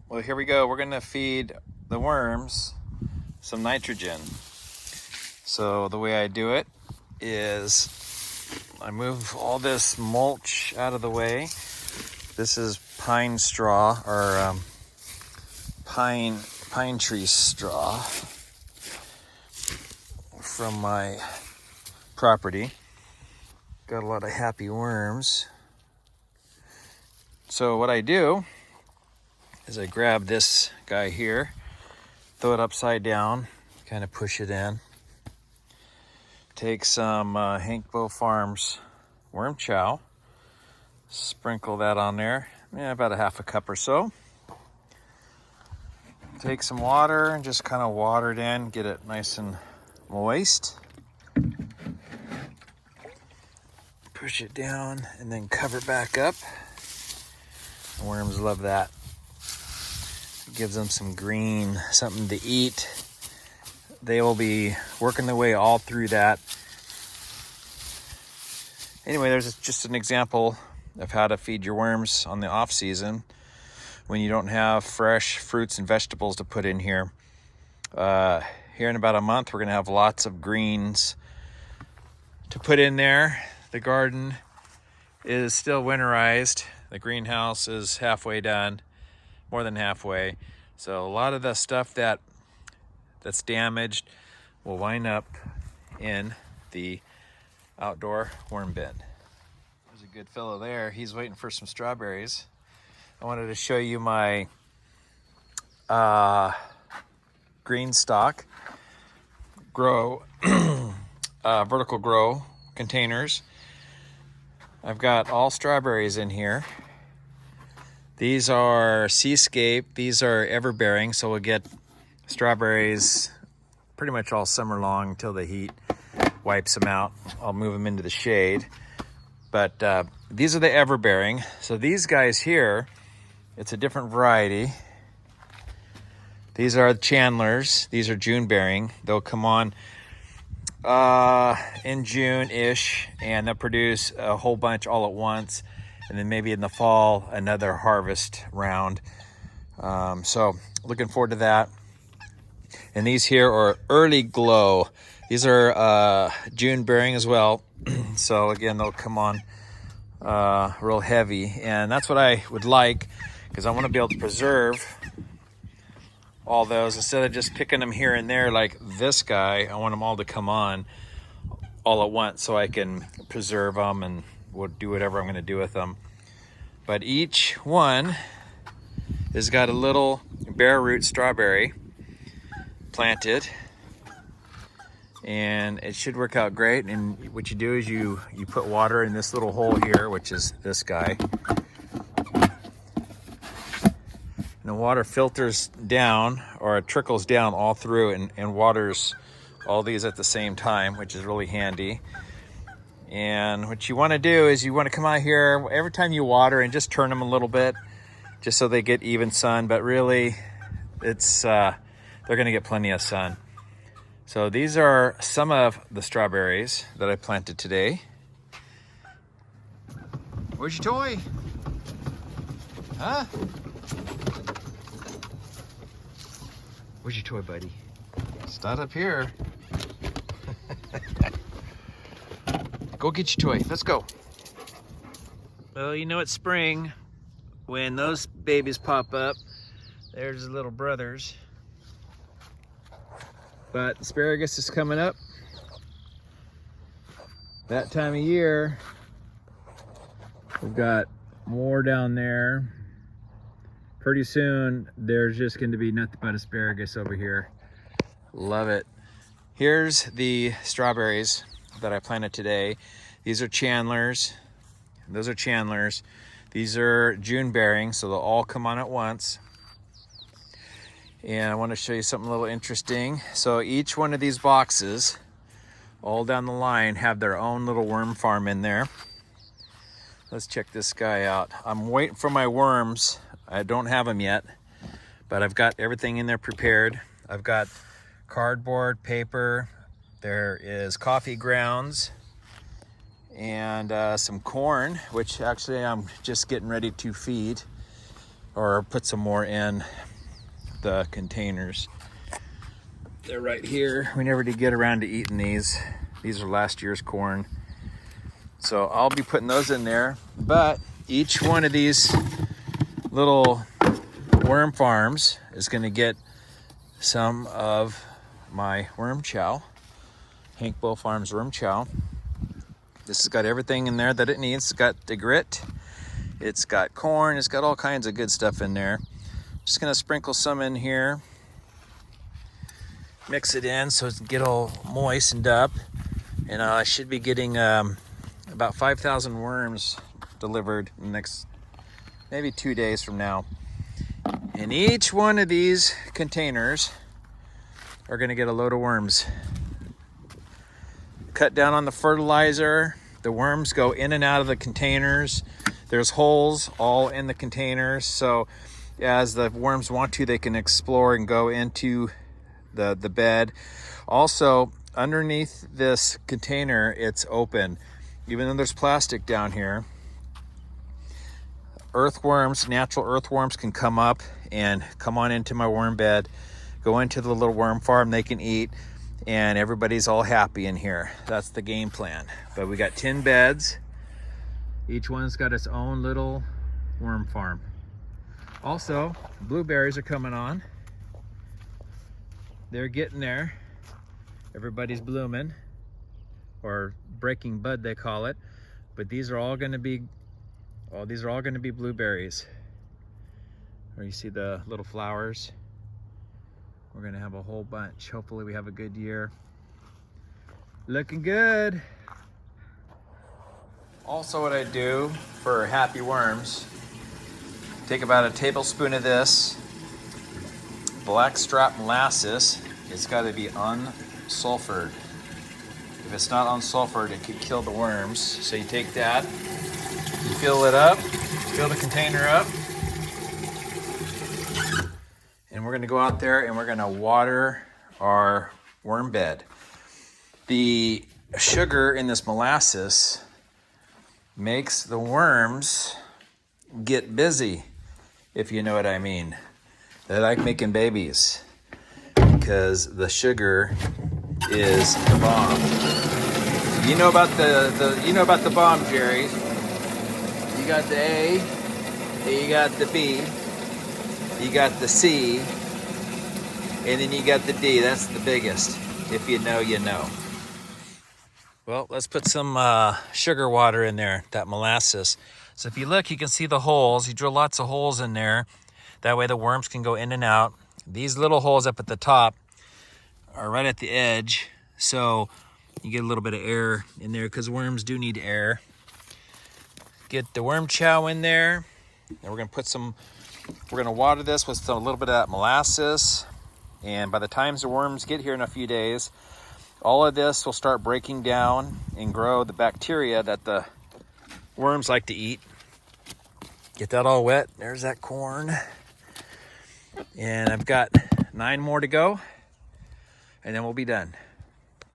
Well, here we go. We're gonna feed the worms some nitrogen. So the way I do it is I move all this mulch out of the way. This is pine straw or pine tree straw from my property. Got a lot of happy worms. So what I do is I grab this guy here, throw it upside down, kind of push it in. Take some Hank Bow Farms worm chow, sprinkle that on there, about a half a cup or so. Take some water and just kind of water it in, get it nice and moist. Push it down and then cover back up. The worms love that. It gives them some green, something to eat. They will be working their way all through that. Anyway, there's just an example of how to feed your worms on the off season when you don't have fresh fruits and vegetables to put in here. Here in about a month, we're gonna have lots of greens to put in there. The garden is still winterized. The greenhouse is halfway done, more than halfway. So a lot of the stuff that's damaged will wind up in the outdoor worm bin. There's a good fellow there. He's waiting for some strawberries. I wanted to show you my green stock grow, vertical grow containers. I've got all strawberries in here. These are Seascape. These are everbearing, so we'll get strawberries pretty much all summer long until the heat wipes them out. I'll move them into the shade. But these are the everbearing. So these guys here, it's a different variety. These are Chandlers. These are June bearing. They'll come on in June-ish, and they'll produce a whole bunch all at once, and then maybe in the fall another harvest round. So looking forward to that. And these here are Early Glow. These are June bearing as well. So again, they'll come on real heavy, and that's what I would like, because I want to be able to preserve all those instead of just picking them here and there like this guy. I want them all to come on all at once so I can preserve them and we'll do whatever I'm going to do with them. But each one has got a little bare root strawberry planted, and it should work out great. And what you do is you put water in this little hole here, which is this guy. And the water filters down, or it trickles down all through and waters all these at the same time, which is really handy. And what you want to do is you want to come out here every time you water and just turn them a little bit, just so they get even sun. But really, it's they're going to get plenty of sun. So these are some of the strawberries that I planted today. Where's your toy? Huh? Where's your toy, buddy? It's not up here. Go get your toy. Let's go. Well, you know it's spring when those babies pop up. There's the little brothers. But asparagus is coming up. That time of year, we've got more down there. Pretty soon, there's just going to be nothing but asparagus over here. Love it. Here's the strawberries that I planted today. These are Chandlers. Those are Chandlers. These are June bearing, so they'll all come on at once. And I want to show you something a little interesting. So each one of these boxes, all down the line, have their own little worm farm in there. Let's check this guy out. I'm waiting for my worms. I don't have them yet, but I've got everything in there prepared. I've got cardboard, paper, there is coffee grounds, and some corn, which actually I'm just getting ready to feed. or put some more in the containers. They're right here. We never did get around to eating these. These are last year's corn. So I'll be putting those in there. But each one of these little worm farms is going to get some of my worm chow. Hank Bull Farms worm chow. This has got everything in there that it needs. It's got the grit. It's got corn. It's got all kinds of good stuff in there. Just going to sprinkle some in here. Mix it in so it can get all moistened up. And I should be getting about 5,000 worms delivered in the next maybe 2 days from now. And each one of these containers are going to get a load of worms. Cut down on the fertilizer. The worms go in and out of the containers. There's holes all in the containers, so as the worms want to, they can explore and go into the bed. Also, underneath this container, it's open. Even though there's plastic down here, earthworms, natural earthworms can come up and come on into my worm bed, go into the little worm farm they can eat, and everybody's all happy in here. That's the game plan. But we got 10 beds. Each one's got its own little worm farm. Also, blueberries are coming on. They're getting there. Everybody's blooming, or breaking bud they call it. But these are all going to be, these are all going to be blueberries. Where you see the little flowers. We're going to have a whole bunch. Hopefully we have a good year. Looking good. Also, what I do for happy worms, take about a tablespoon of this blackstrap molasses. It's got to be unsulfured. If it's not unsulfured, it could kill the worms. So you take that, you fill it up, fill the container up, and we're going to go out there and we're going to water our worm bed. The sugar in this molasses makes the worms get busy, if you know what I mean. They like making babies because the sugar is the bomb. You know about the bomb, Jerry. You got the A, you got the B, you got the C, and then you got the D. That's the biggest. If you know, you know. Well, let's put some sugar water in there, that molasses. So if you look, you can see the holes. You drill lots of holes in there. That way the worms can go in and out. These little holes up at the top are right at the edge. So you get a little bit of air in there because worms do need air. Get the worm chow in there. And we're gonna water this with a little bit of that molasses. And by the time the worms get here in a few days, all of this will start breaking down and grow the bacteria that the worms like to eat. Get that all wet. There's that corn. And I've got 9 more to go, and then we'll be done.